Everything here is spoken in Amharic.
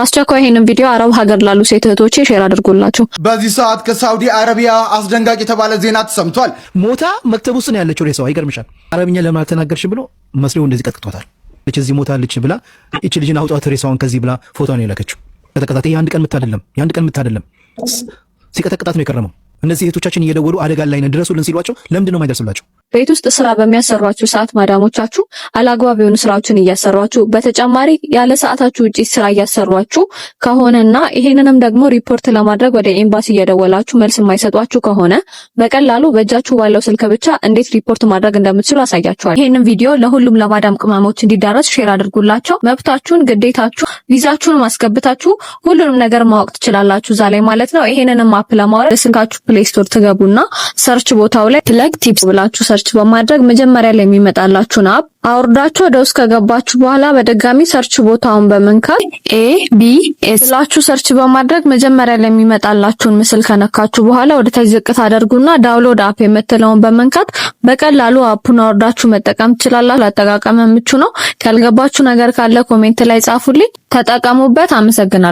በአስቸኳይ ይሄንን ቪዲዮ አረብ ሀገር ላሉ ሴት እህቶቼ ሼር አድርጉላቸው። በዚህ ሰዓት ከሳውዲ አረቢያ አስደንጋጭ የተባለ ዜና ተሰምቷል። ሞታ መክተብ ውስጥ ነው ያለችው ሬሳዋ። ይገርምሻል። አረብኛ ለምን አልተናገርሽ ብሎ መስሪው እንደዚህ ቀጥቅጧታል። እዚህ ሞታለች ብላ እቺ ልጅን አውጣት ሬሳዋን ከዚህ ብላ ፎቶን የላከችው። ቀጠቀጣት። ይሄ አንድ ቀን ምታደለም ሲቀጠቅጣት ነው የከረመው። እነዚህ እህቶቻችን እየደወሉ አደጋ ላይ ነን ድረሱልን ሲሏቸው ለምንድን ነው የማይደርሱላቸው? ቤት ውስጥ ስራ በሚያሰሯችሁ ሰዓት ማዳሞቻችሁ አላግባብ የሆኑ ስራዎችን እያሰሯችሁ በተጨማሪ ያለ ሰዓታችሁ ውጪ ስራ እያሰሯችሁ ከሆነና ይሄንንም ደግሞ ሪፖርት ለማድረግ ወደ ኤምባሲ እየደወላችሁ መልስ የማይሰጧችሁ ከሆነ በቀላሉ በእጃችሁ ባለው ስልክ ብቻ እንዴት ሪፖርት ማድረግ እንደምትችሉ አሳያችኋል። ይሄንን ቪዲዮ ለሁሉም ለማዳም ቅመሞች እንዲዳረስ ሼር አድርጉላቸው። መብታችሁን፣ ግዴታችሁ፣ ቪዛችሁን ማስገብታችሁ ሁሉንም ነገር ማወቅ ትችላላችሁ ዛሬ ማለት ነው። ይሄንንም አፕ ለማውረድ ስልካችሁ ፕሌይ ስቶር ትገቡና ሰርች ቦታው ላይ ፍለግ ቲፕስ ብላችሁ ሰርች በማድረግ መጀመሪያ ላይ የሚመጣላችሁን አፕ አውርዳችሁ ወደ ውስጥ ከገባችሁ በኋላ በድጋሚ ሰርች ቦታውን በመንካት ABS ብላችሁ ሰርች በማድረግ መጀመሪያ ላይ የሚመጣላችሁን ምስል ከነካችሁ በኋላ ወደ ታች ዝቅ ታደርጉና ዳውንሎድ አፕ የምትለውን በመንካት በቀላሉ አፑን አውርዳችሁ መጠቀም ትችላላችሁ። አጠቃቀም ምቹ ነው። ካልገባችሁ ነገር ካለ ኮሜንት ላይ ጻፉልኝ። ተጠቀሙበት። አመሰግናለሁ።